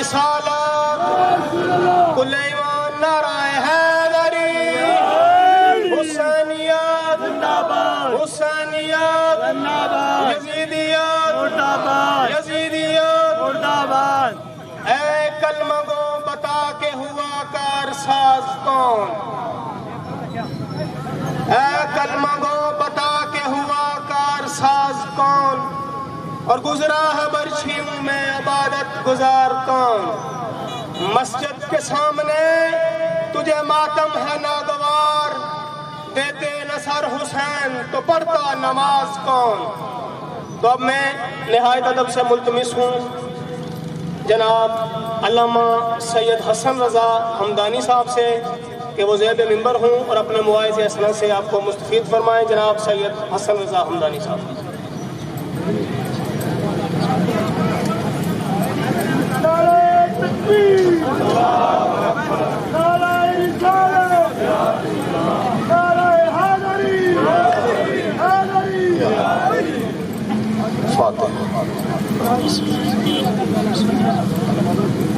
رسالت کل ایمان نعرہ حیدری حسینیت حسینیت یزیدیت یزیدیت اے کلمہ گو بتا کے ہوا کار ساز کون اے کلمہ گو بتا کے ہوا کار ساز کون اور گزرا ہے برچھیوں میں عبادت گزار کون مسجد کے سامنے تجھے ماتم ہے ناگوار دیتے نثر حسین تو پڑھتا نماز کون تو اب میں نہایت ادب سے ملتمس ہوں جناب علامہ سید حسن رضا ہمدانی صاحب سے کہ وہ زیب منبر ہوں اور اپنے مواعظ اسنا سے آپ کو مستفید فرمائیں جناب سید حسن رضا ہمدانی صاحب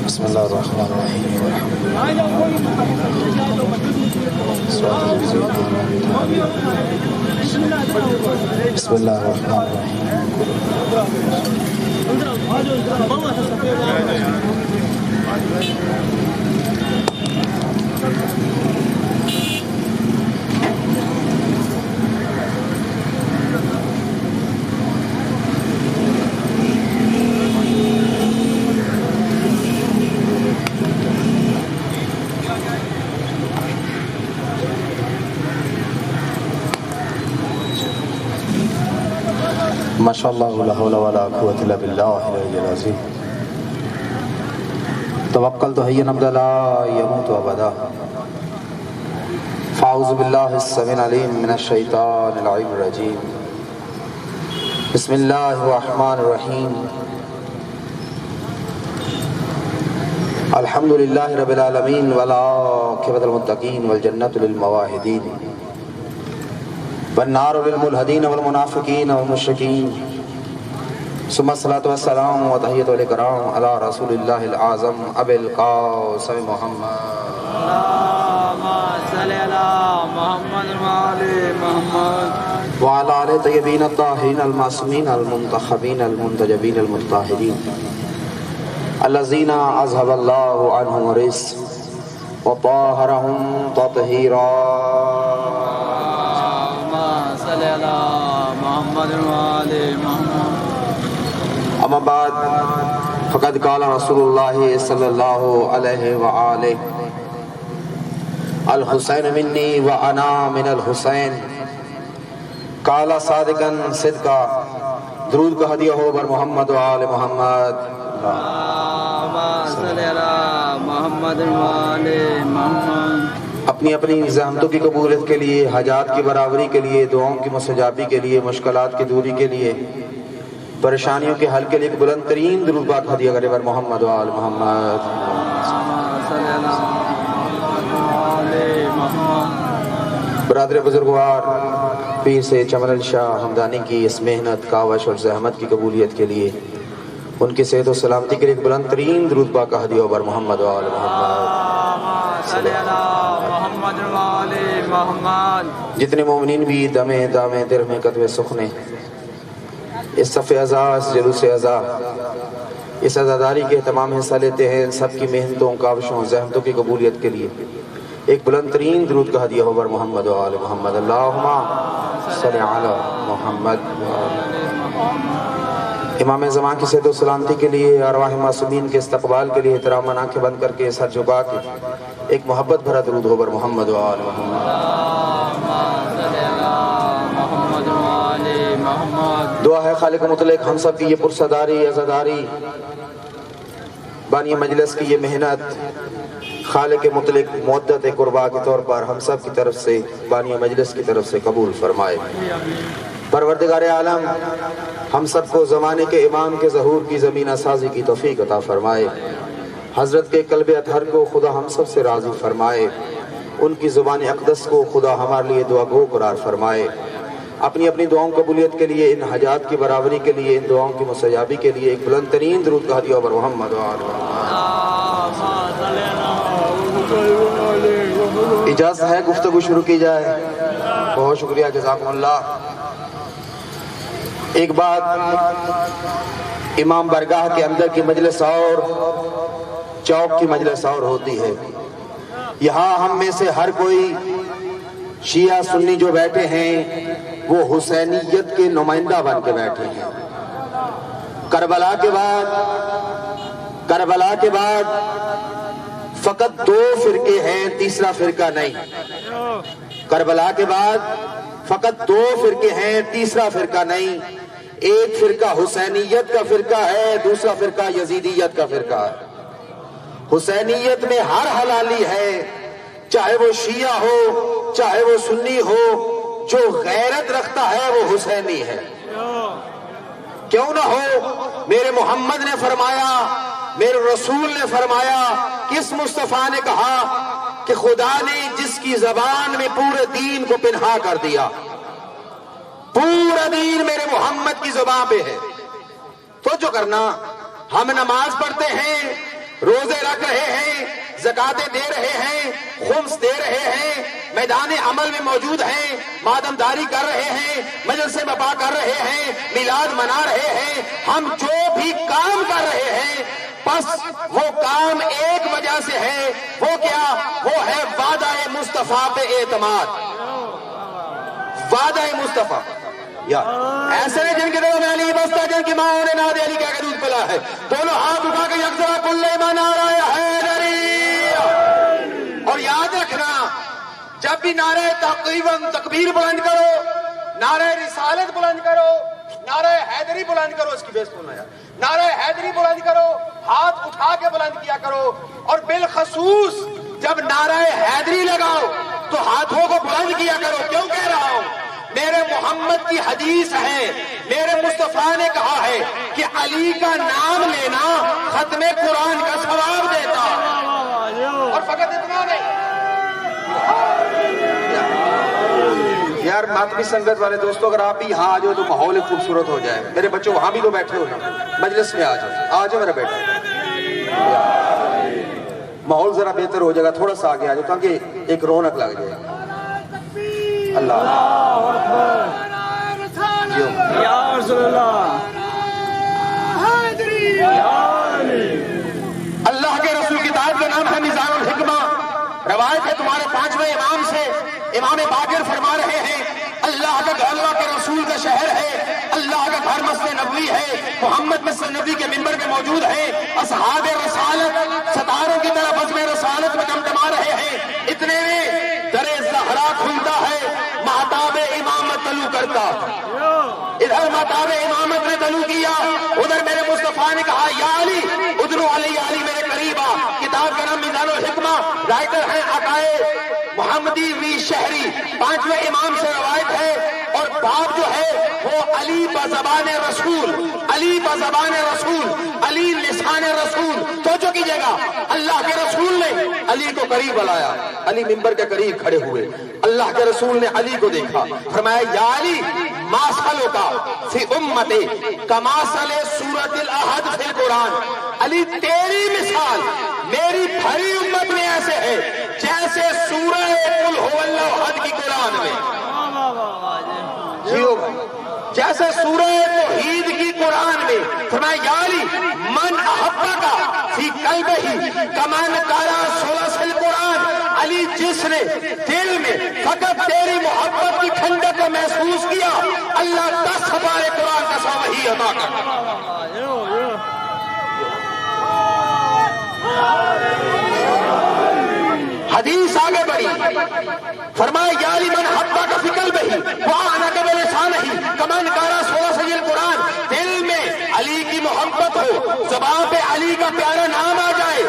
بسم اللہ الرحمن الرحیم بسم اللہ الرحمن ماشاء اللہ لا حول ولا قوة الا باللہ العلی العظیم توکلت حیا ابدا لا يموت ابدا فاعوذ باللہ السمیع العلیم من الشیطان اللعین الرجیم بسم اللہ الرحمن الرحیم الحمد للہ رب العالمین والعاقبۃ للمتقین والجنۃ للموحدین والنار للملحدین والمنافقین والمشرکین ثم الصلاۃ والسلام وتحیۃ الکرام علی رسول اللہ الاعظم ابی القاسم محمد اللہم صل علی محمد وآل محمد وعلی آل طیبین الطاہرین المعصومین المنتخبین المنتجبین المطہرین الذین اذهب اللہ عنہم الرجس وطہرہم تطہیرا محمد وآل محمد اما بعد فقد قال رسول اللہ صلی اللہ علیہ وآلہ الحسین منی وانا من الحسین قال صادقا صدقا درود کا ہدیہ ہو بر محمد وآل محمد اللہم صل علی محمد وآل محمد اپنی اپنی زحمتوں کی قبولیت کے لیے حاجات کی برابری کے لیے دعاؤں کی مستجابی کے لیے مشکلات کی دوری کے لیے پریشانیوں کے حل کے لیے ایک بلند ترین درود پاک ہدیہ کرے بر محمد و آل محمد برادر بزرگوار پیر سے چمن شاہ ہمدانی کی اس محنت کاوش اور زحمت کی قبولیت کے لیے ان کی صحت و سلامتی کے لیے ایک بلند ترین درود پاک ہدیہ بر محمد و آل محمد جتنے مومنین بھی دمے دامے در میں قدوے سخنے اس صف ازا اس جلوس ازا اس عزاداری کے تمام حصہ لیتے ہیں ان سب کی محنتوں کاوشوں زحمتوں کی قبولیت کے لیے ایک بلند ترین درود کا ہدیہ ہو بر محمد و آل محمد اللہم صلی علی محمد امام زمان کی صحت و سلامتی کے لیے ارواح معصومین کے استقبال کے لیے احترام آنکھیں بند کر کے سر جھکا کے ایک محبت بھرا درود ہو بر محمد و آل محمد دعا ہے خالق مطلق ہم سب کی یہ پرصداری عزاداری بانی مجلس کی یہ محنت خالق مطلق مودت قربا کے طور پر ہم سب کی طرف سے بانی مجلس کی طرف سے قبول فرمائے پروردگار عالم ہم سب کو زمانے کے امام کے ظہور کی زمینہ سازی کی توفیق عطا فرمائے حضرت کے قلب اطہر کو خدا ہم سب سے راضی فرمائے ان کی زبان اقدس کو خدا ہمارے لیے دعا گو قرار فرمائے اپنی اپنی دعاؤں قبولیت کے لیے ان حاجات کی برابری کے لیے ان دعاؤں کی مستجابی کے لیے ایک بلند ترین درود کا ہدیہ بر محمد و آل محمد اجازت ہے گفتگو شروع کی جائے؟ بہت شکریہ، جزاکم اللہ۔ ایک بات، امام برگاہ کے اندر کی مجلس اور چوک کی مجلس اور ہوتی ہے۔ یہاں ہم میں سے ہر کوئی شیعہ سنی جو بیٹھے ہیں وہ حسینیت کے نمائندہ بن کے بیٹھے ہیں۔ کربلا کے بعد فقط 2 فرقے ہیں، تیسرا فرقہ نہیں۔ کربلا کے بعد فقط 2 فرقے ہیں، تیسرا فرقہ نہیں۔ ایک فرقہ حسینیت کا فرقہ ہے، دوسرا فرقہ یزیدیت کا فرقہ ہے۔ حسینیت میں ہر حلالی ہے، چاہے وہ شیعہ ہو چاہے وہ سنی ہو، جو غیرت رکھتا ہے وہ حسینی ہے۔ کیوں نہ ہو، میرے محمد نے فرمایا، میرے رسول نے فرمایا، کس مصطفیٰ نے کہا کہ خدا نے جس کی زبان میں پورے دین کو پنہا کر دیا، پورا دین میرے محمد کی زبان پہ ہے۔ تو جو کرنا، ہم نماز پڑھتے ہیں، روزے رکھ رہے ہیں، زکاتیں دے رہے ہیں، خمس دے رہے ہیں، میدان عمل میں موجود ہیں، مادم داری کر رہے ہیں، مجلس وبا کر رہے ہیں، میلاد منا رہے ہیں، ہم جو بھی کام کر رہے ہیں، بس وہ کام ایک وجہ سے ہے، وہ کیا؟ وہ ہے وعدہ مصطفیٰ پہ اعتماد۔ وعدہ مصطفیٰ یا ایسے جن کے دلوں میں علی بستا، جن کی ماں نے ناد علی کا دودھ پلا ہے، دونوں ہاتھ اٹھا کے یکساں کل ایمان آ رہا ہے حیدری۔ اور یاد رکھنا، جب بھی نعرہ تکبیر بلند کرو، نعرہ رسالت بلند کرو، نعرہ حیدری بلند کرو، اس کی بیس سننا یار، نعرہ حیدری بلند کرو، ہاتھ اٹھا کے بلند کیا کرو، اور بالخصوص جب نعرہ حیدری لگاؤ تو ہاتھوں کو بلند کیا کرو۔ کیوں کہہ رہا ہوں؟ میرے محمد کی حدیث ہے، میرے مصطفیٰ نے کہا ہے کہ علی کا نام لینا ختم قرآن کا ثواب دیتا۔ اور فقط اتنا نہیں یار، ماتمی سنگت والے دوستوں، اگر آپ بھی یہاں آ جاؤ تو ماحول خوبصورت ہو جائے۔ میرے بچوں وہاں بھی تو بیٹھے ہو نا، مجلس میں آ جاؤ میرا بیٹا، ماحول ذرا بہتر ہو جائے گا، تھوڑا سا آگے آ جاؤ تاکہ ایک رونق لگ جائے۔ اللہ یا رسول اللہ، اللہ کے رسول کتاب کا نام ہے میزان الحکمہ۔ روایت ہے تمہارے 5ویں امام سے، امام باقر فرما رہے ہیں، اللہ کا گھر اللہ کے رسول کا شہر ہے، اللہ کا گھر مسجد نبوی ہے، محمد مسجد نبوی کے منبر پہ موجود ہے، اصحاب رسالت ستاروں کی طرح بزم رسالت میں دمدما رہے ہیں۔ اتنے میں در زہرا کھلتا ہے، مہتاب امامت طلوع کرتا۔ ادھر مہتاب امامت نے طلوع کیا، ادھر میرے مصطفیٰ نے کہا یا علی ادھر علی، علی میرے قریب آ۔ کتاب کا نام میزان الحکمہ، رائٹر ہیں عقائد محمدی وی شہری، 5ویں امام سے روایت ہے، اور باب جو ہے وہ علی بزبان رسول، علی بزبان رسول، علی لسان رسول۔ توجہ کیجئے گا، اللہ کے رسول نے علی کو قریب بلایا، علی منبر کے قریب کھڑے ہوئے، اللہ کے رسول نے علی کو دیکھا، فرمایا یا علی ماسلو کا فی امتی کماسل سورۃ الاحد فی القرآن، علی تیری مثال میری بھری امت میں ایسے ہے جیسے سورہ قل ہو اللہ احد کی قرآن میں، جیسے سورہ توحید کی قرآن میں۔ فرمایا یا علی من احبک فی قلبہ کمن قرأ ثلث القرآن، علی جس نے دل میں فقط تیری محبت کی ٹھنڈک کو محسوس کیا، اللہ 10 ہمارے قرآن کا ثواب ہی عطا کر۔ حدیث آگے بڑھی، فرمایا یا علی من حبک فی قلبہ وانا بلسانہ کمن قرأ ثلث القرآن، دل میں علی کی محبت ہو، زبان پہ علی کا پیارا نام آ جائے،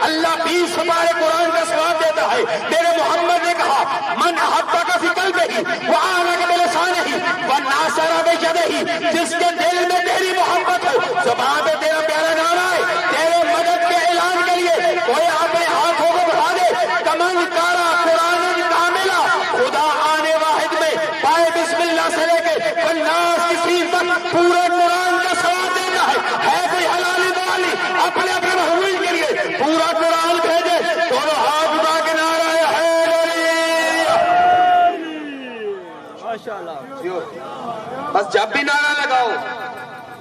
اللہ 20 ہمارے قرآن کا ثواب دیتا ہے۔ میرے محمد نے کہا من احبک فی قلبہ وانا بلسانہ وناصر بیدہ، جس کے دل میں تیری محبت ہو، زبان پہ تیرا پیارا نام آئے، تیرے مدد کے اعلان کے لیے کوئی اپنے ہاتھوں کو بڑھا دے، کمن قرأ قرآن کاملہ، خدا آنے واحد میں پائے بسم اللہ سے لے کے والناس کی سین تک پورے قرآن کا ثواب دینا ہے کوئی حلالی دلالی اپنے اپنے محبوب کے لیے پورا قرآن بھیجے، دونوں ہاتھ اٹھا بس جب بھی نعرہ لگاؤ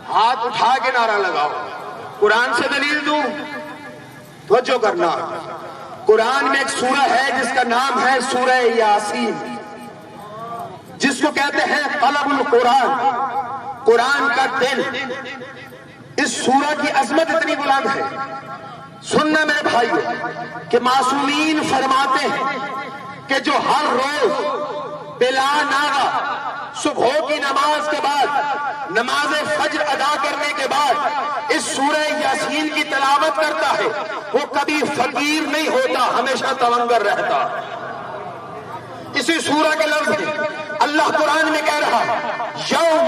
ہاتھ اٹھا کے نعرہ لگاؤ. قرآن سے دلیل دوں؟ توجہ کرنا. قرآن میں ایک سورہ ہے جس کا نام ہے سورہ یاسین، جس کو کہتے ہیں قلب القرآن، قرآن کا دل. اس سورہ کی عظمت اتنی بلند ہے، سننا میرے بھائیو، کہ معصومین فرماتے ہیں کہ جو ہر روز بلا ناغہ صبح کی نماز کے بعد، نماز فجر ادا کرنے کے بعد اس سورہ یاسین کی تلاوت کرتا ہے وہ کبھی فقیر نہیں ہوتا، ہمیشہ تونگر رہتا. اسی سورہ کے لفظ ہیں اللہ قرآن میں کہہ رہا ہے یوم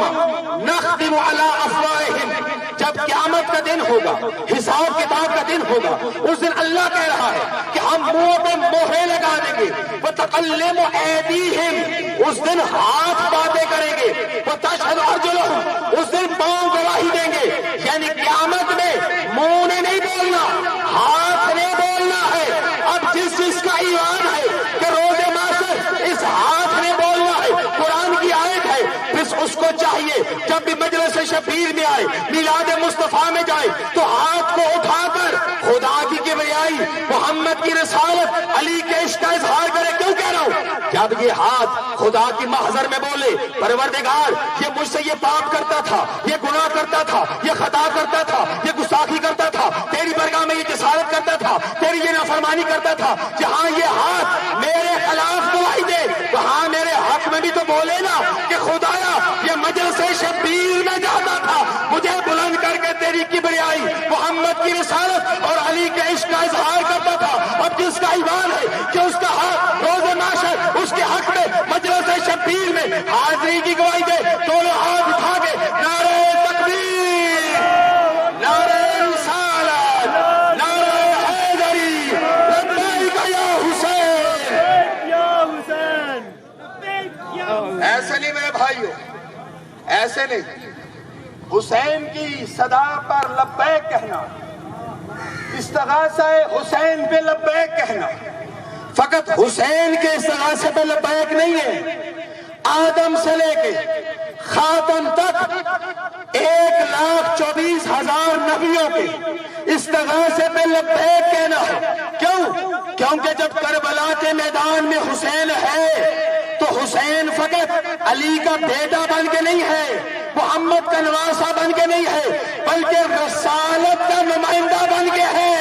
نختم علی افواہہم، جب قیامت کا دن ہوگا، حساب کتاب کا دن ہوگا، اس دن اللہ کہہ رہا ہے کہ ہم منہ پہ مہریں لگا دیں گے. وتکلم ایدیہم، اس دن ہاتھ باتیں کریں گے. وتشہد ارجلہم، اس دن پاؤں گواہی دیں گے. یعنی قیامت میں منہ نے نہیں بولنا، ہاتھ نے بولنا ہے. اب جس جس کا ایمان ہے کہ روز محشر اس ہاتھ نے بولنا ہے، قرآن کی آیت ہے، پھر اس کو چاہیے جب بھی مجلس شبیر میں آئے، میلاد مصطفیٰ میں جائے تو ہاتھ کو اٹھا کر خدا کی کبریائی، محمد کی رسالت، علی کے عشق کا اظہار کرے. کیوں کہہ رہا ہوں؟ جب یہ ہاتھ خدا کی محضر میں بولے پروردگار یہ مجھ سے یہ پاپ کرتا تھا، یہ گناہ کرتا تھا، یہ خطا کرتا تھا، یہ گستاخی کرتا تھا، تیری برگاہ میں یہ جسارت کرتا تھا، تیری یہ نافرمانی کرتا تھا، جہاں یہ ہاتھ میرے خلاف گواہی دے وہاں میرے حق میں بھی تو بولے نا کہ خدایا یہ مجلس شبیر میں جاتا تھا، مجھے بلند کر کے تیری کبریائی، محمد کی رسالت اور علی کے عشق کا اظہار کرتا تھا. اب جس کا ایمان ہے کہ اس کا حق روز محشر اس کے حق میں مجلس شبیر میں حاضری کی گواہی دے، دونوں ہاتھ اٹھا کے نعرہ تکبیر، نعرہ رسالت، نعرہ حیدری، لبیک یا حسین. ایسے نہیں میرے بھائیو، ایسے نہیں. حسین کی صدا پر لبیک کہنا، استغاثہ حسین پہ لبیک کہنا، فقط حسین کے استغاثے پہ لبیک نہیں ہے، آدم سے لے کے خاتم تک 1,24,000 نبیوں کے استغاثے پہ لبیک کہنا ہے. کیوں؟ کیونکہ جب کربلا کے میدان میں حسین ہے تو حسین فقط علی کا بیٹا بن کے نہیں ہے، محمد کا نواسہ بن کے نہیں ہے، بلکہ رسالت کا نمائندہ بن کے ہے.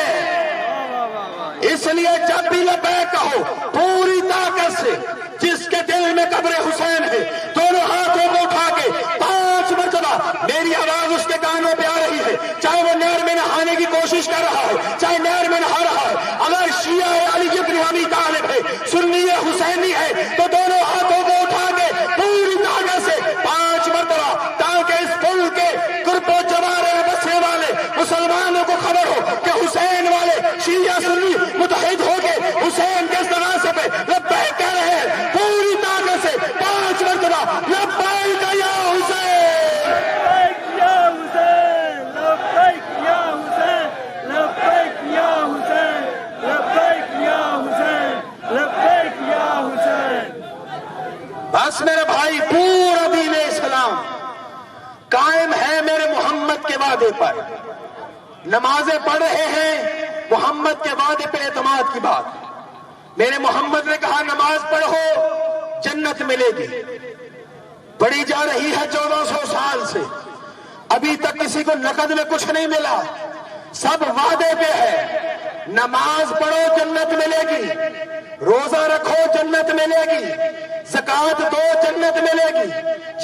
اس لیے جب بھی لبیک کہو پوری طاقت سے، جس کے دل میں قبر حسین ہے دونوں ہاتھوں کو اٹھا کے 5 مرتبہ، میری آواز اس کے کانوں پہ آ رہی ہے، چاہے وہ نہر میں نہانے کی کوشش کر رہا ہے، چاہے نہر میں نہا رہا ہے، اگر شیعہ علی ابن ابی طالب ہے، سنی حسینی ہے، تو دونوں ہاتھوں کو اٹھا کے پوری طاقت سے 5 مرتبہ، تاکہ اس ملک کے قرب و جوار میں بسنے والے مسلمانوں کو خبر ہو کہ حسین والے شیعہ سنی متحد ہو کے حسین کے استغاثے پہ لبیک کہہ رہے ہیں. پوری طاقت سے 5 مرتبہ لبیک یا حسین، لبیک یا حسین، لبیک یا حسین، لبیک یا حسین، لبیک یا حسین، لبیک یا حسین. بس میرے بھائی پورا دین اسلام قائم ہے میرے محمد کے وعدے پر. نمازیں پڑھ رہے ہیں محمد کے وعدے پہ اعتماد کی بات. میرے محمد نے کہا نماز پڑھو جنت ملے گی. پڑھی جا رہی ہے 1400 سال سے، ابھی تک کسی کو نقد میں کچھ نہیں ملا، سب وعدے پہ ہے. نماز پڑھو جنت ملے گی، روزہ رکھو جنت ملے گی، زکوٰۃ دو جنت ملے گی،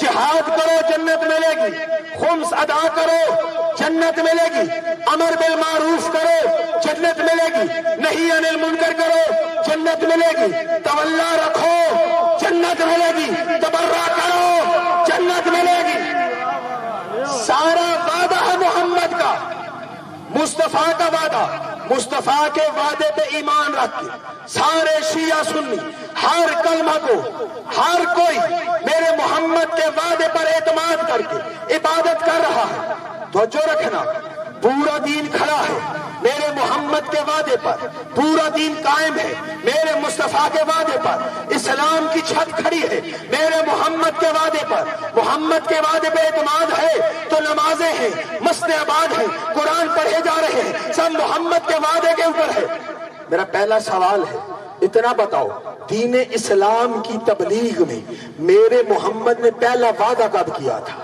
جہاد کرو جنت ملے گی، خمس ادا کرو جنت ملے گی، امر بالمعروف کرو جنت ملے گی، نہی عن المنکر کرو جنت ملے گی، تولا رکھو جنت ملے گی، تبرع کرو جنت ملے گی. سارا وعدہ ہے محمد کا، مصطفیٰ کا وعدہ. مصطفیٰ کے وعدے پہ ایمان رکھ کے سارے شیعہ سنی ہر کلمہ کو، ہر کوئی میرے محمد کے وعدے پر اعتماد کر کے عبادت کر رہا ہے. توجہ رکھنا، پورا دین کھڑا ہے، میرے محمد کے وعدے پر پورا دین قائم ہے، میرے مصطفیٰ کے وعدے پر اسلام کی چھت کھڑی ہے، میرے محمد کے وعدے پر، محمد کے وعدے پہ اعتماد ہے تو نمازیں ہیں، مسجدیں آباد ہیں، قرآن پڑھے جا رہے ہیں، سب محمد کے وعدے کے اوپر ہے۔ میرا پہلا سوال ہے، اتنا بتاؤ دین اسلام کی تبلیغ میں میرے محمد نے پہلا وعدہ کب کیا تھا؟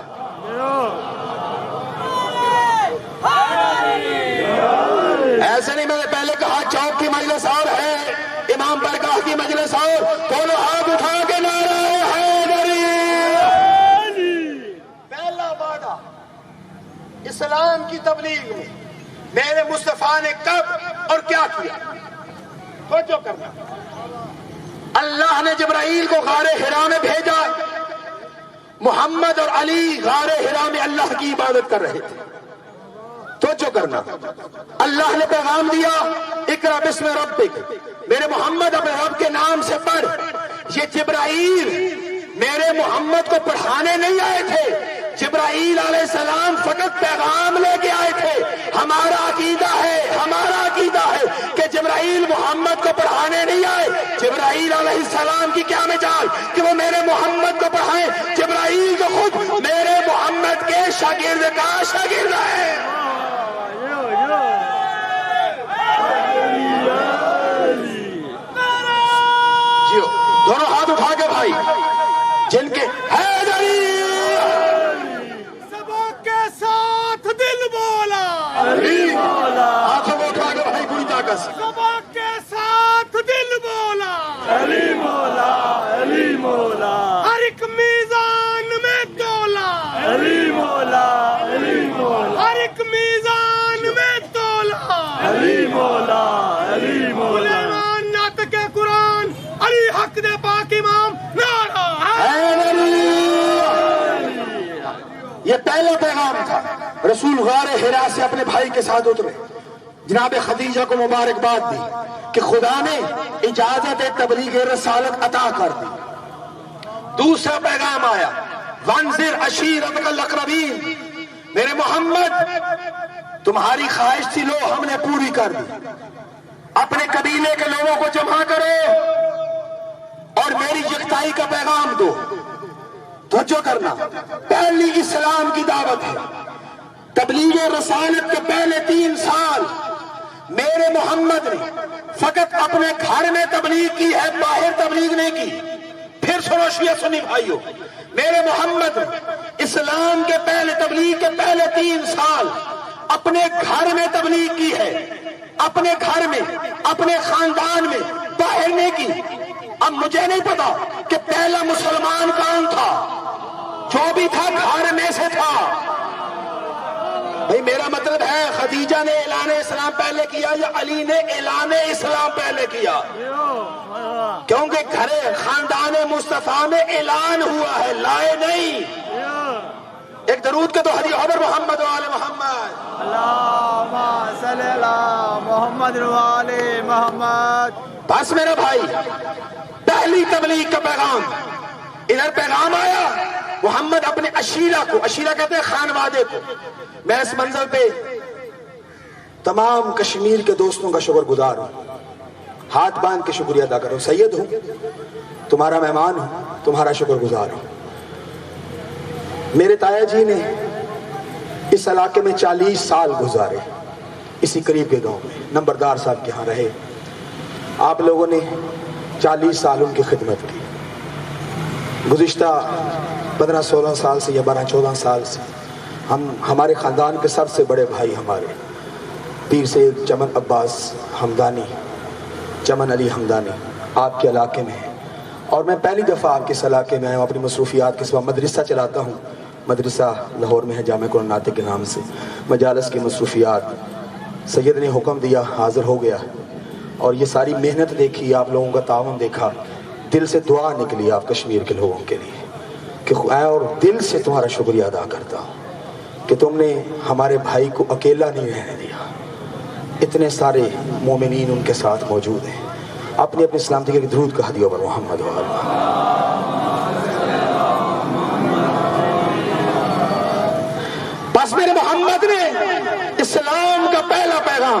ایسے نہیں، میں نے پہلے کہا چوک کی مجلس اور ہے، امام برگاہ کی مجلس اور، دونوں ہاتھ اٹھا کے نعرہ حیدری۔ پہلا وعدہ اسلام کی تبلیغ میں میرے مصطفیٰ نے کب اور کیا کیا؟ توجہ کرنا، اللہ نے جبرائیل کو غار حرا میں بھیجا، محمد اور علی غار حرا میں اللہ کی عبادت کر رہے تھے۔ توجہ کرنا، اللہ نے پیغام دیا اقرا بسم ربک، میرے محمد اپنے رب کے نام سے پڑھ۔ یہ جبرائیل میرے محمد کو پڑھانے نہیں آئے تھے، جبرائیل علیہ السلام فقط پیغام لے کے آئے تھے۔ ہمارا عقیدہ ہے کہ جبرائیل محمد کو پڑھانے نہیں آئے، جبرائیل علیہ السلام کی کیا مجال کہ وہ میرے محمد کو پڑھائیں؟ جبرائیل تو خود میرے محمد کے شاگرد کا شاگرد ہے۔ جیو دونوں ہاتھ اٹھا کے بھائی، جن کے حیدری سبق کے ساتھ دل بولا، ہاتھوں کو اٹھا کے بھائی پوری طاقت سے، سبق کے ساتھ دل بولا، علی مولا، علی مولا، ہر ایک میزان میں تولا، علی مولا، علی مولا، ہر ایک میزان میں تولا، علی مولا، علی مولا، سلیمان ناطق قرآن، علی حق دے پاک امام، نعرہ حیدری۔ یہ پہلا پیغام تھا، رسول غار حرا سے اپنے بھائی کے ساتھ اترے، جناب خدیجہ کو مبارکباد دی کہ خدا نے اجازت تبلیغ رسالت عطا کر دی۔ دوسرا پیغام آیا، وانذر عشیرتک الاقربین، میرے محمد تمہاری خواہش تھی، لو ہم نے پوری کر دی، اپنے قبیلے کے لوگوں کو جمع کرو اور میری یکتائی کا پیغام دو۔ توجہ کرنا، پہلی اسلام کی دعوت ہے، تبلیغ رسالت کے پہلے 3 سال میرے محمد نے فقط اپنے گھر میں تبلیغ کی ہے، باہر تبلیغ نہیں کی۔ پھر سنو شیعہ سنی بھائیو، میرے محمد نے اسلام کے پہلے تبلیغ کے پہلے 3 سال اپنے گھر میں تبلیغ کی ہے، اپنے گھر میں، اپنے خاندان میں، باہر نہیں کی۔ اب مجھے نہیں پتا کہ پہلا مسلمان کون تھا، جو بھی تھا گھر میں سے تھا۔ بھئی میرا مطلب ہے خدیجہ نے اعلان اسلام پہلے کیا یا علی نے اعلان اسلام پہلے کیا؟ کیونکہ گھر خاندان مصطفیٰ میں اعلان ہوا ہے، لائے نہیں۔ ایک درود کے تو حدیث خبر محمد و آل محمد، اللہم صلی علی محمد و آل محمد۔ بس میرے بھائی، پہلی تبلیغ کا پیغام، ادھر پیغام آیا، محمد اپنے عشیرہ کو، عشیرہ کہتے ہیں خانوادے کو، میں اس منظر پہ تمام کشمیر کے دوستوں کا شکر گزار ہوں، ہاتھ باندھ کے شکریہ ادا کروں، سید ہوں، تمہارا مہمان ہوں، تمہارا شکر گزار ہوں۔ میرے تایا جی نے اس علاقے میں 40 سال گزارے، اسی قریب کے گاؤں میں نمبردار صاحب کے ہاں رہے، آپ لوگوں نے 40 سال ان کی خدمت کی۔ گزشتہ 15-16 سال سے یا 12-14 سال سے ہمارے خاندان کے سب سے بڑے بھائی ہمارے پیر سید چمن عباس حمدانی، چمن علی حمدانی آپ کے علاقے میں ہیں، اور میں پہلی دفعہ آپ کے اس علاقے میں آیا ہوں اپنی مصروفیات کے سوا۔ مدرسہ چلاتا ہوں، مدرسہ لاہور میں ہے جامع قرآن ناطق کے نام سے، مجالس کی مصروفیات، سید نے حکم دیا، حاضر ہو گیا، اور یہ ساری محنت دیکھی، آپ لوگوں کا تعاون دیکھا، دل سے دعا نکلی آپ کشمیر کے لوگوں کے لیے کہ اور دل سے تمہارا شکریہ ادا کرتا ہوں کہ تم نے ہمارے بھائی کو اکیلا نہیں رہنے دیا، اتنے سارے مومنین ان کے ساتھ موجود ہیں۔ اپنی اپنی سلامتی کے درود کا ہدیہ پر محمد و آل بس میرے محمد نے اسلام کا پہلا پیغام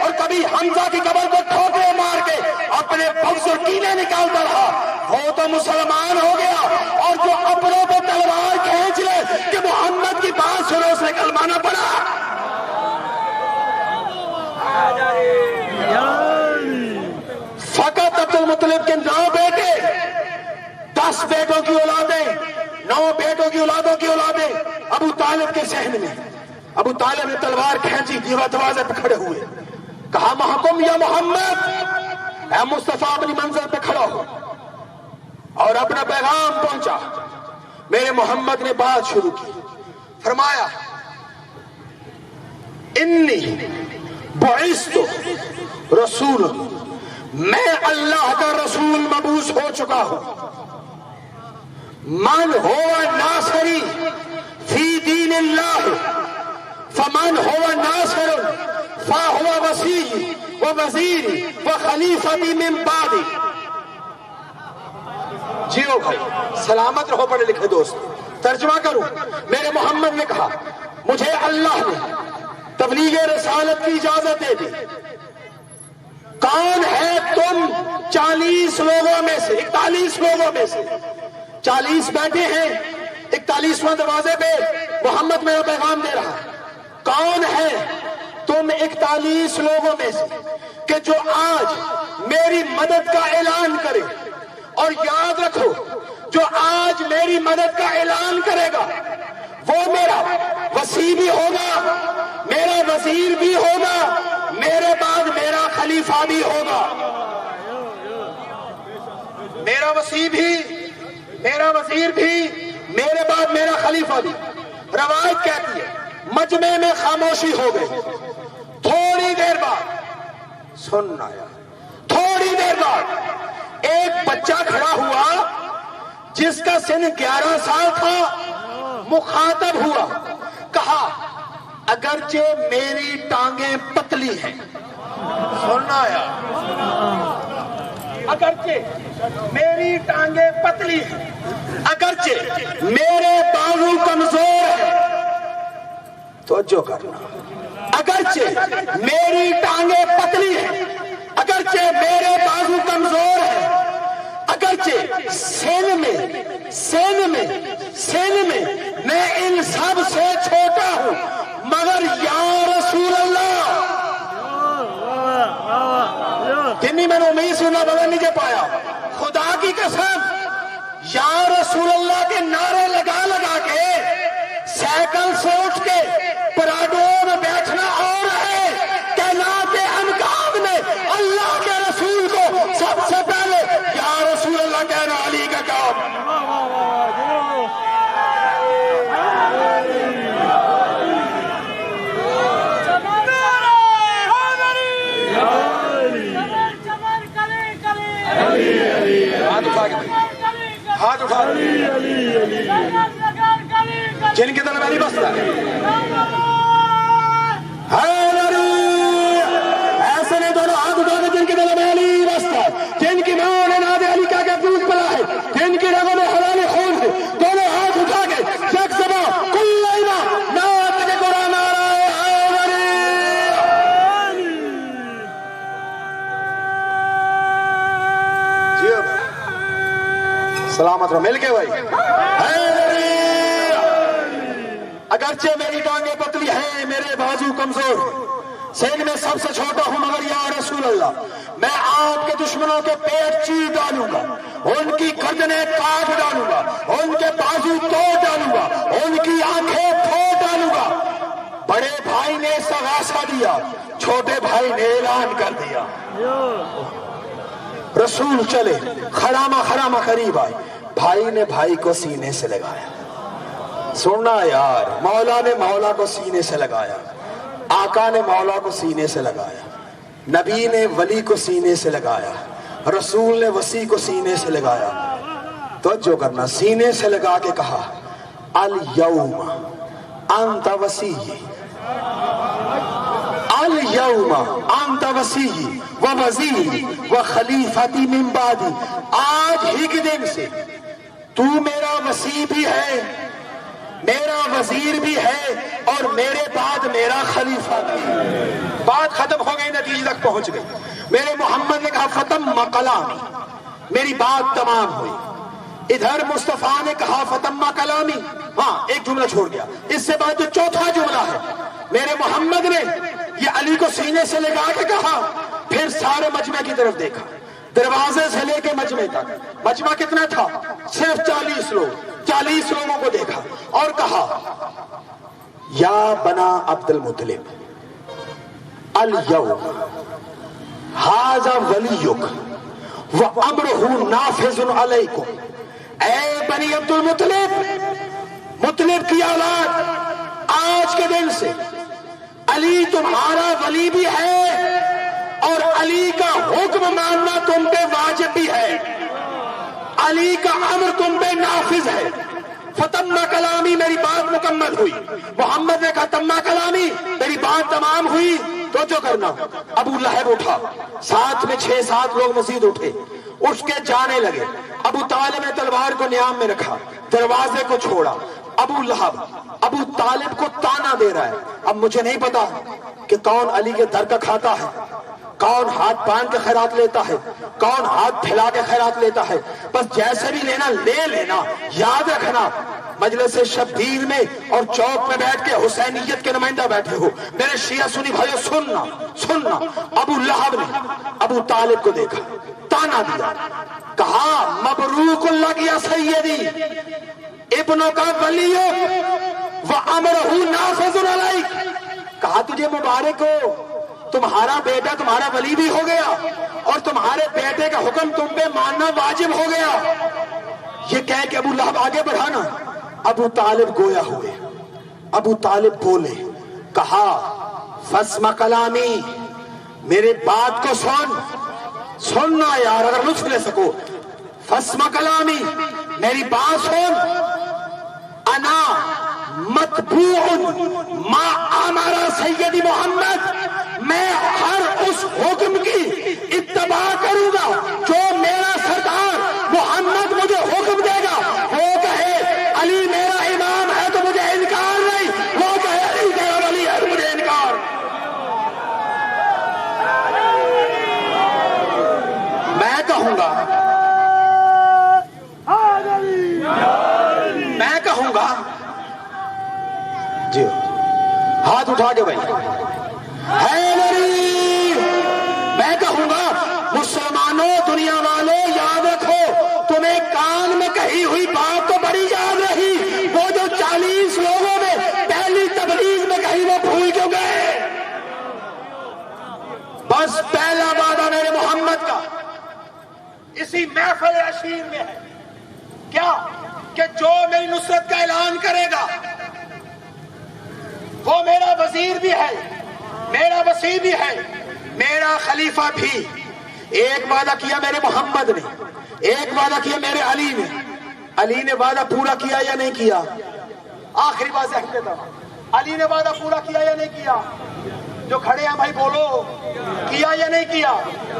اور کبھی حمزہ کی قبر کو ٹھوکریں مار کے اپنے بغض اور کینے نکالتا رہا، وہ تو مسلمان ہو گیا، اور جو اپنوں پہ تلوار کھینچ لے کہ محمد کی بات سنو، اس نے کلمہ نہ پڑھا۔ فقط عبد المطلب کے 9 بیٹے، 10 بیٹوں کی اولادیں، 9 بیٹوں کی اولادوں کی اولادیں ابو طالب کے صحن میں۔ ابو طالب نے تلوار کھینچی، دروازے پہ کھڑے ہوئے، کہا محکم یا محمد، اے مصطفیٰ اپنی منزل پہ کھڑا ہو، اور اپنا پیغام پہنچا۔ میرے محمد نے بات شروع کی، فرمایا انی بعثت رسول، میں اللہ کا رسول مبعوث ہو چکا ہوں۔ من ہوا ناصری فی دین اللہ فمن ہوا ناصر فہو وصی و وزیری و خلیفتی من بعدی۔ جیو بھائی، سلامت رہو پڑھے لکھے دوست۔ ترجمہ کروں، میرے محمد نے کہا مجھے اللہ نے تبلیغ رسالت کی اجازت دے دی۔ کون ہے تم 40 لوگوں میں سے، 41 لوگوں میں سے، 40 بیٹھے ہیں، 41واں دروازے پہ محمد میرا پیغام دے رہا ہے۔ کون ہے تم 41 لوگوں میں سے کہ جو آج میری مدد کا اعلان کرے، اور یاد رکھو جو آج میری مدد کا اعلان کرے گا وہ میرا وصی بھی ہوگا، میرا وزیر بھی ہوگا، میرے بعد میرا خلیفہ بھی ہوگا۔ میرا وصی بھی، میرا وزیر بھی، میرے بعد میرا خلیفہ بھی۔ روایت کہتی ہے مجمع میں خاموشی ہو گئی۔ تھوڑی دیر بعد سننا یا تھوڑی دیر بعد ایک بچہ کھڑا ہوا جس کا سن 11 سال تھا، مخاطب ہوا، کہا اگرچہ میری ٹانگیں پتلی ہیں، سننا یا اگرچہ میری ٹانگیں پتلی ہیں، اگرچہ میرے بازو کمزور ہیں، توجہ کرنا، اگرچہ میری ٹانگیں پتلی ہیں، اگرچہ میرے بازو کمزور ہیں، اگرچہ سن میں میں ان سب سے چھوٹا ہوں، مگر یا رسول اللہ، جنہیں میں نے امید سنا بغیر نہیں پایا، خدا کی قسم یا رسول اللہ کے نعرے لگا لگا کے سائیکل سے اٹھ کے پراڈوں میں بیٹھنا اور ہے، کائنات انکام میں اللہ کے رسول کو سب سے پہلے یا رسول اللہ کہنا علی کا کام۔ ہاتھ اٹھا جن کے دل میں نہیں بستا ایسے نہیں، دونوں ہاتھ اٹھا کے جن کے دل میں نہیں بستا، جن کی ماں نے ناد علی کا دودھ پلا ہے، جن کی رگوں میں حلال خون ہے، دونوں ہاتھ اٹھا کے یک زباں کل الہ نعت کے قرآن سلامت رہو، مل کے بھائی۔ اگرچہ میری ٹانگیں پتلی ہیں، میرے بازو کمزور، سین میں سب سے چھوٹا ہوں، مگر یا رسول اللہ میں آپ کے دشمنوں کے پیٹ چیر ڈالوں گا، ان کی گردنیں کاٹ ڈالوں گا، ان کے بازو توڑ ڈالوں گا، ان کی آنکھیں پھوڑ ڈالوں گا۔ بڑے بھائی نے استغاثہ دیا، چھوٹے بھائی نے اعلان کر دیا۔ رسول چلے، خرامہ قریب آئے، بھائی نے بھائی کو سینے سے لگایا۔ سننا یار، مولا نے مولا کو سینے سے لگایا، آقا نے مولا کو سینے سے لگایا، نبی نے ولی کو سینے سے لگایا، رسول نے وصی کو سینے سے لگایا۔ توجہ کرنا، سینے سے لگا کے کہا الیوم انت وصی، الیوم انت وصی و وزیری و خلیفتی من بعدی، آج ہی کے دن سے تو میرا وصی بھی ہے، میرا وزیر بھی ہے اور میرے بعد میرا خلیفہ بھی۔ بات ختم ہو گئی، نتیجے تک پہنچ گئی۔ میرے محمد نے کہا فتم کلامی، میری بات تمام ہوئی۔ ادھر مصطفیٰ نے کہا فتم کلامی، ہاں ایک جملہ چھوڑ گیا، اس سے بعد جو چوتھا جملہ ہے میرے محمد نے یہ علی کو سینے سے لگا کے کہا، پھر سارے مجمع کی طرف دیکھا، دروازے سے لے کے مجمع تک۔ مجمع کتنا تھا؟ صرف 40 لوگ، 40 لوگوں کو دیکھا اور کہا یا بنا عبد المطلب الیوم ھذا ولیک وامرہ نافذ علیکم، اے بنی عبد المطلب، مطلب کی اولاد، آج کے دن سے علی تمہارا ولی بھی ہے اور علی کا حکم ماننا تم پہ واجب بھی ہے، علی کا امر تم پہ نافذ ہے۔ فتم کلامی، میری بات مکمل ہوئی۔ محمد نے کہا تم کلامی، میری بات تمام ہوئی تو جو کرنا۔ ابو لہب اٹھا، ساتھ میں 6-7 لوگ مزید اٹھے، اٹھ کے جانے لگے۔ ابو طالب نے تلوار کو نیام میں رکھا، دروازے کو چھوڑا۔ ابو لہب ابو طالب کو تانا دے رہا ہے، اب مجھے نہیں پتا کہ کون علی کے در کا کھاتا ہے، کون ہاتھ باندھ کے خیرات لیتا ہے، کون ہاتھ پھیلا کے خیرات لیتا ہے، بس جیسے بھی لینا لے لینا۔ یاد رکھنا مجلس شبیر میں اور چوک میں بیٹھ کے حسینیت کے نمائندہ بیٹھے ہو، میرے شیعہ سنی بھائیو سننا۔ ابو لہب نے ابو طالب کو دیکھا، تانا دیا، کہا مبروک اللہ یا سیدی، ابنوں کا ولی وامرہ نافذ علیک، کہا تجھے مبارک ہو، تمہارا بیٹا تمہارا ولی بھی ہو گیا اور تمہارے بیٹے کا حکم تم پہ ماننا واجب ہو گیا۔ یہ کہہ کہ ابو لہب آگے بڑھانا، ابو طالب گویا ہوئے۔ ابو طالب بولے، کہا فسمع کلامی، میرے بات کو سننا یار، اگر لطف لے سکو۔ فسمع کلامی، میری بات سن۔ انا متبوع ما امر سیدی محمد، میں ہر اس حکم کی اتباع کروں گا جو میرا سردار محمد مجھے حکم دے گا۔ وہ کہے علی میرا امام ہے تو مجھے انکار نہیں، وہ کہے علی میرا ولی ہے تو مجھے انکار۔ میں کہوں گا جی ہاتھ اٹھا کے بھائی، حیدری، میں کہوں گا مسلمانوں، دنیا والوں، یاد رکھو تمہیں کان میں کہی ہوئی بات تو بڑی یاد رہی، وہ جو 40 لوگوں میں پہلی تبلیغ میں کہی وہ بھول کیوں گئے؟ بس پہلا وعدہ میرے محمد کا اسی محفل عشیر میں ہے، کیا کہ جو میری نصرت کا اعلان کرے گا وہ میرا وزیر بھی ہے، میرا وصی بھی ہے، میرا خلیفہ بھی۔ ایک وعدہ کیا میرے محمد نے، ایک وعدہ کیا میرے علی نے۔ علی نے وعدہ پورا کیا یا نہیں کیا؟ آخری بات ذہن میں تھا، علی نے وعدہ پورا کیا یا نہیں کیا؟ جو کھڑے ہیں بھائی بولو، کیا یا نہیں کیا؟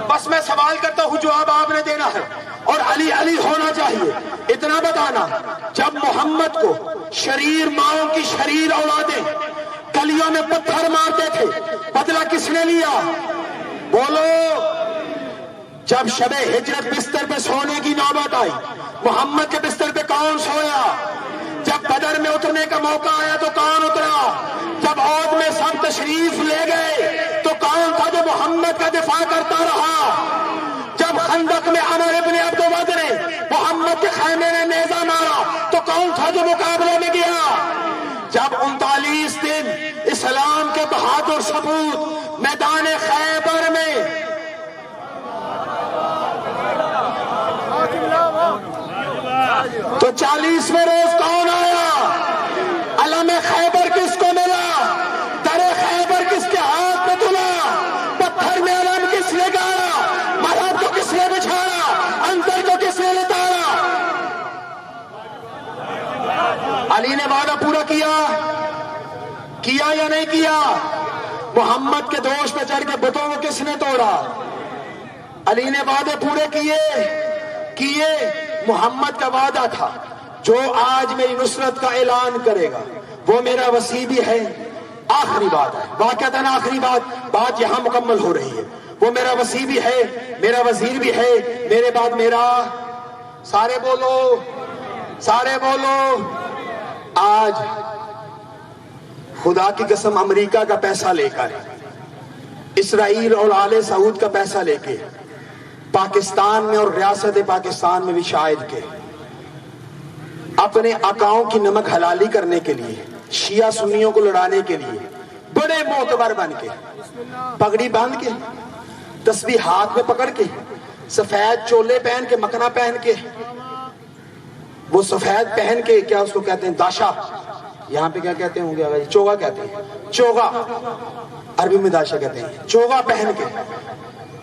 بس میں سوال کرتا ہوں، جواب آپ نے دینا ہے، اور علی علی ہونا چاہیے۔ اتنا بتانا، جب محمد کو شریر ماؤں کی شریر اولادیں گلیوں میں پتھر مارتے تھے، بدلہ کس نے لیا؟ بولو۔ جب شب ہجرت بستر پہ سونے کی نوبت آئی، محمد کے بستر پہ کون سویا؟ جب بدر میں اترنے کا موقع آیا تو کون اترا؟ جب عہد میں سب تشریف لے گئے تو کون تھا جو محمد کا دفاع کرتا رہا؟ جب خندق میں عمر ابن عبد ود نے محمد کے خیمے نے نیزہ مارا تو کون تھا جو مقابلے میں گیا؟ جب 39 دن اسلام کے بہادر سپوت میدان خیبر میں تو 40ویں روز کون آیا؟ علم خیبر کس کو ملا؟ در خیبر کس کے ہاتھ میں تلا؟ پتھر میں علم کس نے گاڑا؟ مرحب کو کس نے بچھایا؟ اندر کو کس نے لتاڑا؟ علی نے وعدہ پورا کیا یا نہیں کیا؟ محمد کے دوش پہ چڑھ کے بتوں کو کس نے توڑا؟ علی نے وعدے پورے کیے۔ محمد کا وعدہ تھا جو آج میری نصرت کا اعلان کرے گا وہ میرا وسیع بھی ہے. آخری بات ہے، واقعتاً آخری بات یہاں مکمل ہو رہی ہے. وہ میرا وسیع بھی ہے، میرا وزیر بھی ہے، میرے بعد میرا. سارے بولو، سارے بولو. آج خدا کی قسم امریکہ کا پیسہ لے کر، اسرائیل اور آل سعود کا پیسہ لے کے، پاکستان میں اور ریاست پاکستان میں بھی شاید کے اپنے آقاؤں کی نمک حلالی کرنے کے لیے، شیعہ سنیوں کو لڑانے کے لیے بڑے معتبر بن کے، پگڑی باندھ کے، تسبیح ہاتھ میں پکڑ کے، سفید چولے پہن کے، مکنا پہن کے، وہ سفید پہن کے، کیا اس کو کہتے ہیں، داشا، یہاں پہ کیا کہتے ہوں گے، چوگا کہتے ہیں، چوگا، عربی میں داشا کہتے ہیں، چوگا پہن کے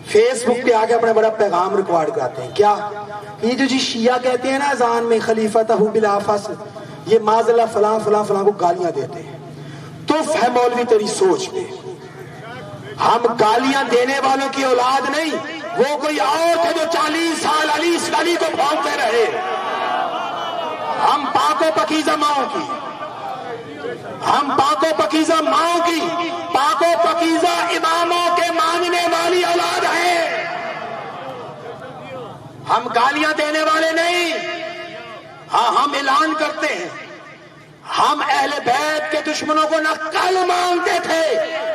فیس بک پہ آگے اپنا بڑا پیغام ریکارڈ کرتے ہیں. کیا یہ جو شیعہ کہتے ہیں نا اذان میں خلیفتہ بلا فصل، یہ معذلہ فلاں فلاں فلاں کو گالیاں دیتے ہیں. تو ہے مولوی تیری سوچ میں، ہم گالیاں دینے والوں کی اولاد نہیں، وہ کوئی اور تھے جو 40 سال علی کو بھونکتے رہے. ہم پاک و پکیزہ ماؤں کی، ہم پاک و پکیزہ ماؤں کی، پاک و پکیزہ اماموں کے ماننے والی اولاد ہے. ہم گالیاں دینے والے نہیں. ہاں ہم اعلان کرتے ہیں، ہم اہل بیت کے دشمنوں کو نہ کل مانتے تھے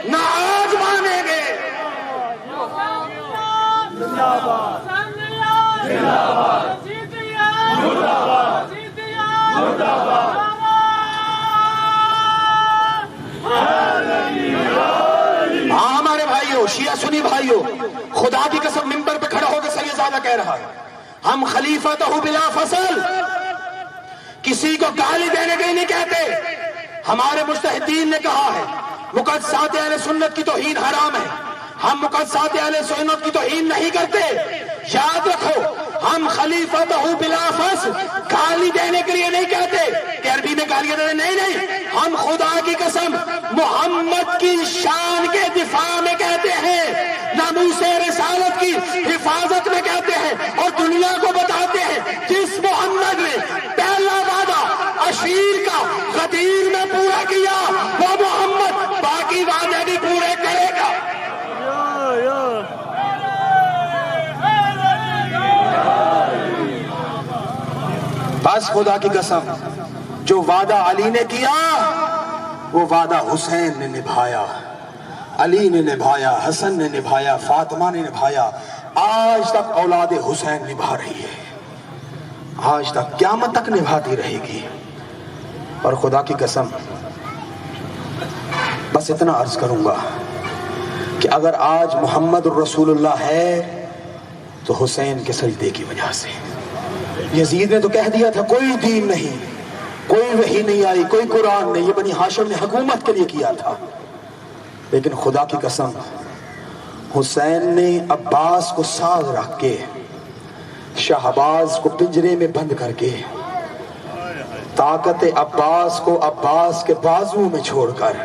نہ آج مانیں گے. ہاں ہمارے بھائیوں، شیعہ سنی بھائیوں، خدا کی قسم منبر پہ کھڑا ہو کے سید زادہ کہہ رہا ہے، ہم خلیفتہ بلا فصل، کسی کو گالی دینے کے نہیں کہتے. ہمارے مجتہدین نے کہا ہے مقدسات اہل سنت کی توہین حرام ہے. ہم مقدسات اہل سنت کی توہین نہیں کرتے. یاد رکھو، ہم خلیفتہ بلا فصل گالی دینے کے لیے نہیں کہتے کہ عربی میں گالیاں دینے، نہیں، ہم خدا کی قسم محمد کی شان کے دفاع میں کہتے ہیں، ناموس رسالت کی حفاظت میں کہتے ہیں، اور دنیا کو بتاتے ہیں جس محمد نے پہلا وعدہ عشیر کا غدیر میں پورا کیا، وہ محمد باقی وعدے بھی پورے کرے گا. بس خدا کی قسم جو وعدہ علی نے کیا وہ وعدہ حسین نے نبھایا، علی نے نبھایا، حسن نے نبھایا، فاطمہ نے نبھایا. آج تک اولاد حسین نبھا رہی ہے، آج تک قیامت تک نبھاتی رہے گی. اور خدا کی قسم بس اتنا عرض کروں گا کہ اگر آج محمد الرسول اللہ ہے تو حسین کے سجدے کی وجہ سے. یزید نے تو کہہ دیا تھا کوئی دین نہیں، کوئی وحی نہیں آئی، کوئی قرآن نہیں، یہ بنی ہاشم نے حکومت کے لیے کیا تھا. لیکن خدا کی قسم حسین نے عباس کو ساتھ رکھ کے، شہباز کو پنجرے میں بند کر کے، طاقت عباس کو عباس کے بازو میں چھوڑ کر،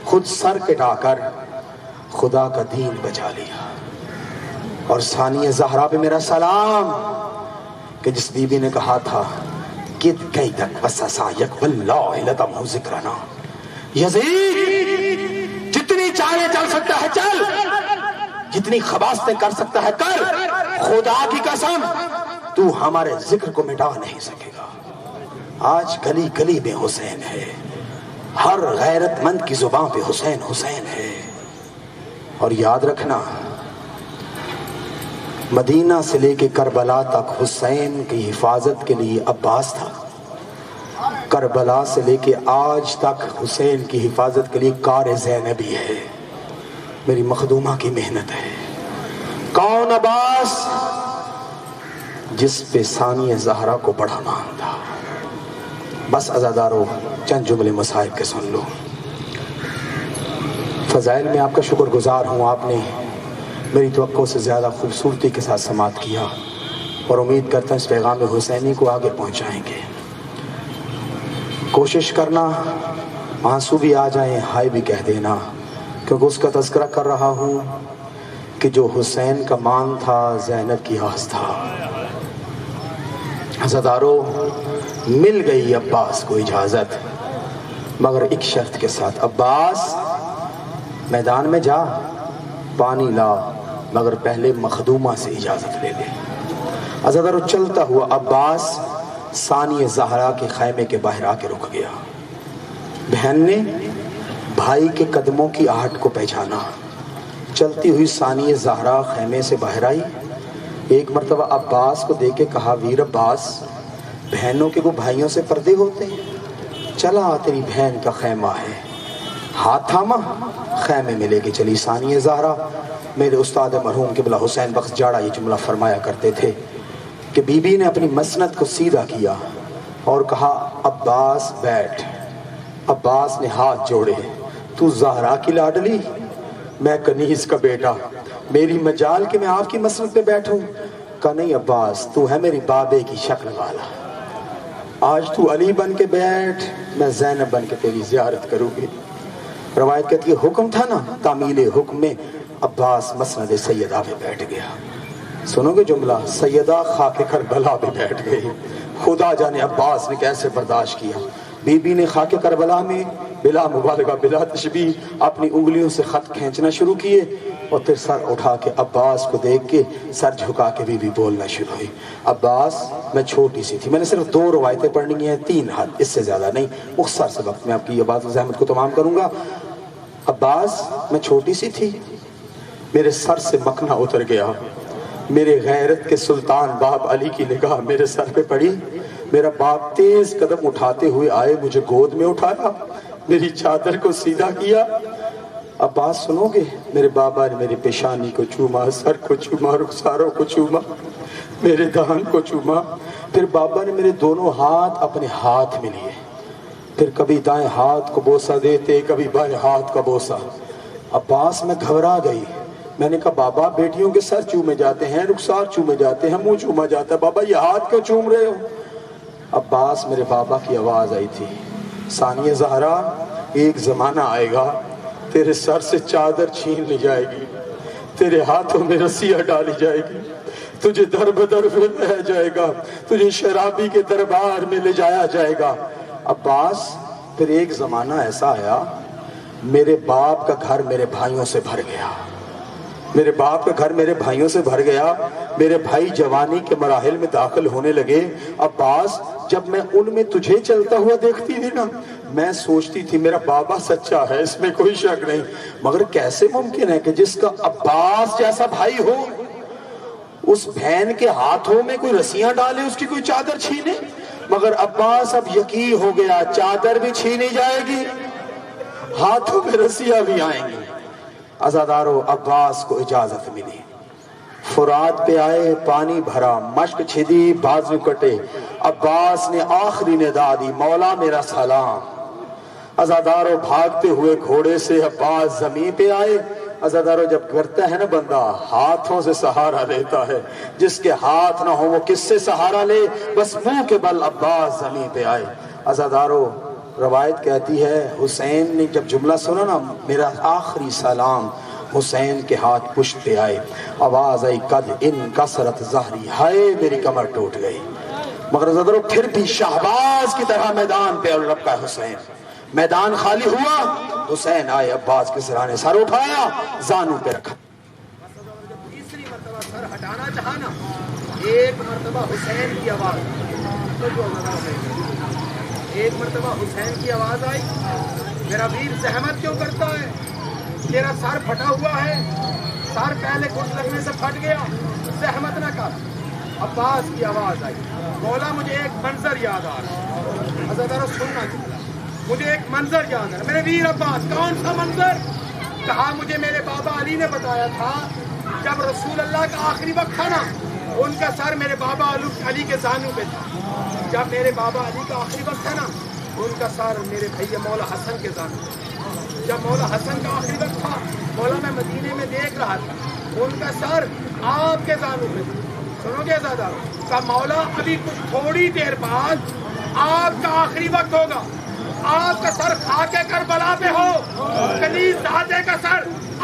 خود سر کٹا کر خدا کا دین بچا لیا. اور ثانی زہرا پہ میرا سلام کہ جس بی بی نے کہا تھا کد کئی تک وسسا یکبل اللہ لتمہو ذکرنا، یزید جتنی چالیں چل سکتا ہے چل، جتنی خباستیں کر سکتا ہے کر، خدا کی قسم تو ہمارے ذکر کو مٹا نہیں سکے گا. آج گلی گلی میں حسین ہے، ہر غیرت مند کی زبان پہ حسین حسین ہے. اور یاد رکھنا مدینہ سے لے کے کربلا تک حسین کی حفاظت کے لیے عباس تھا، کربلا سے لے کے آج تک حسین کی حفاظت کے لیے کار زینبی ہے، میری مخدومہ کی محنت ہے. کون عباس؟ جس پہ ثانی زہرا کو بڑا مان تھا. بس عزادارو چند جملے مصائب کے سن لو. فضائل میں آپ کا شکر گزار ہوں، آپ نے میری توقع سے زیادہ خوبصورتی کے ساتھ سماعت کیا، اور امید کرتا ہوں اس پیغام حسینی کو آگے پہنچائیں گے. کوشش کرنا آنسو بھی آ جائیں، ہائے بھی کہہ دینا، کیونکہ اس کا تذکرہ کر رہا ہوں کہ جو حسین کا مان تھا زینب کی آس تھا. عزادارو مل گئی عباس کو اجازت، مگر ایک شرط کے ساتھ، عباس میدان میں جا، پانی لا، مگر پہلے مخدومہ سے اجازت لے لے۔ عزادارو چلتا ہوا عباس ثانی زہرا کے خیمے کے باہر آ کے رک گیا۔ بہن نے بھائی کے قدموں کی آہٹ کو پہچانا، چلتی ہوئی ثانی زہرا خیمے سے باہر آئی، ایک مرتبہ عباس کو دیکھ کے کہا، ویر عباس، بہنوں کے کو بھائیوں سے پردے ہوتے ہیں، چلا تیری بہن کا خیمہ ہے۔ ہاتھ تھاما، خیمے میں لے کے چلی ثانی زہرا۔ میرے استاد مرحوم قبلہ حسین بخش جاڑا یہ جملہ فرمایا کرتے تھے کہ بی بی نے اپنی مسند کو سیدھا کیا اور کہا، عباس بیٹھ۔ عباس نے ہاتھ جوڑے، تو زہرا کی لاڈلی، میں کنیز کا بیٹا، میری مجال کہ میں آپ کی مسند پہ بیٹھوں؟ کہا نہیں عباس، تو ہے میری بابے کی شکل والا، آج تو علی بن کے بیٹھ، میں زینب بن کے تیری زیارت کروں گی۔ روایت کہتی ہے حکم تھا نا، تعمیل حکم میں عباس مسند سیدہ پہ بیٹھ گیا۔ سنو گے جملہ، سیدہ خاک کربلا پہ بیٹھ گئی۔ خدا جانے عباس نے کیسے برداشت کیا۔ بی بی نے خاک کربلا میں بلا مبالغہ بلا تشبیہ اپنی انگلیوں سے خط کھینچنا شروع کیے، اور پھر سر اٹھا کے عباس کو دیکھ کے سر جھکا کے بی بی بولنا شروع ہوئی، عباس میں چھوٹی سی تھی، میں نے صرف 2 روایتیں پڑھنی ہیں، 3 حد، اس سے زیادہ نہیں، مختصر سے وقت میں آپ کی یہ بات زحمت کو تمام کروں گا۔ عباس میں چھوٹی سی تھی، میرے سر سے مکنا اتر گیا، میرے غیرت کے سلطان باپ علی کی نگاہ میرے سر پہ پڑی، میرا باپ تیز قدم اٹھاتے ہوئے آئے، مجھے گود میں اٹھایا، میری چادر کو سیدھا کیا۔ عباس سنو گے، میرے بابا نے میری پیشانی کو چوما، سر کو چوما، رخساروں کو چوما، میرے دہن کو چوما، پھر بابا نے میرے دونوں ہاتھ اپنے ہاتھ میں لیے، پھر کبھی دائیں ہاتھ کو بوسہ دیتے، کبھی بائیں ہاتھ کا بوسہ۔ عباس میں گھبرا گئی، میں نے کہا بابا بیٹیوں کے سر چومے جاتے ہیں، رخسار چومے جاتے ہیں، منہ چوما جاتا ہے، بابا یہ ہاتھ کیوں چوم رہے ہو؟ عباس میرے بابا کی آواز آئی تھی، ثانی زہرا ایک زمانہ آئے گا تیرے سر سے چادر چھین لی جائے گی، تیرے ہاتھوں میں رسیاں ڈالی جائے گی، تجھے در بدر پھر جائے گا، تجھے شرابی کے دربار میں لے جایا جائے گا۔ عباس پھر ایک زمانہ ایسا آیا، میرے باپ کا گھر میرے بھائیوں سے بھر گیا، میرے باپ کا گھر میرے بھائیوں سے بھر گیا، میرے بھائی جوانی کے مراحل میں داخل ہونے لگے۔ عباس جب میں ان میں تجھے چلتا ہوا دیکھتی تھی نا، میں سوچتی تھی میرا بابا سچا ہے، اس میں کوئی شک نہیں، مگر کیسے ممکن ہے کہ جس کا عباس جیسا بھائی ہو، اس بہن کے ہاتھوں میں کوئی رسیاں ڈالے، اس کی کوئی چادر چھینے؟ مگر عباس اب یقین ہو گیا، چادر بھی چھینی جائے گی، ہاتھوں میں رسیاں بھی آئیں گی۔ عزادارو عباس کو اجازت ملی، فرات پہ آئے، پانی بھرا، مشک چھدی، بازو کٹے، عباس نے آخری ندا دی، مولا میرا سلام۔ عزادارو بھاگتے ہوئے گھوڑے سے عباس زمین پہ آئے۔ عزادارو جب کرتا ہے نا بندہ، ہاتھوں سے سہارا لیتا ہے، جس کے ہاتھ نہ ہو وہ کس سے سہارا لے؟ بس منہ کے بل عباس زمین پہ آئے۔ عزادارو روایت کہتی ہے حسین نے جب جملہ سنا نا، میرا آخری سلام، حسین کے ہاتھ پشت پہ آئے، آواز آئی قد ان کسرت ظہری، ہائے میری کمر ٹوٹ گئی۔ مگر عزادارو پھر بھی شہباز کی طرح میدان پہ رکھا ہے حسین۔ میدان خالی ہوا، حسین آئے، عباس کے سرانے سر اٹھایا، زانوں پہ رکھا۔ تیسری مرتبہ سر ہٹانا چاہا نا، ایک مرتبہ حسین کی آواز، ایک مرتبہ حسین کی آواز آئی، میرا ویر زحمت کیوں کرتا ہے؟ تیرا سر پھٹا ہوا ہے، سر پہلے کچھ لگنے سے پھٹ گیا، زحمت نہ کر۔ عباس کی آواز آئی، مولا مجھے ایک منظر یاد آ رہا، عزادارو سننا چاہتا، مجھے ایک منظر یاد آ رہا، میرے ویر عباس، کون سا منظر؟ کہا مجھے میرے بابا علی نے بتایا تھا، جب رسول اللہ کا آخری وقت تھا نا، ان کا سر میرے بابا علی کے زانوں پہ تھا، جب میرے بابا علی کا آخری وقت تھا نا، ان کا سر میرے بھائی مولا حسن کے زانوں پہ تھا، جب مولا حسن کا آخری وقت تھا، مولا میں مدینے میں دیکھ رہا تھا، ان کا سر آپ کے زانوں پہ تھا۔ سنو گے زیادہ کہ مولا ابھی کچھ تھوڑی دیر بعد آپ کا آخری وقت ہوگا، آپ کا سر خاک کربلا پہ ہو، کنیز زادے کا سر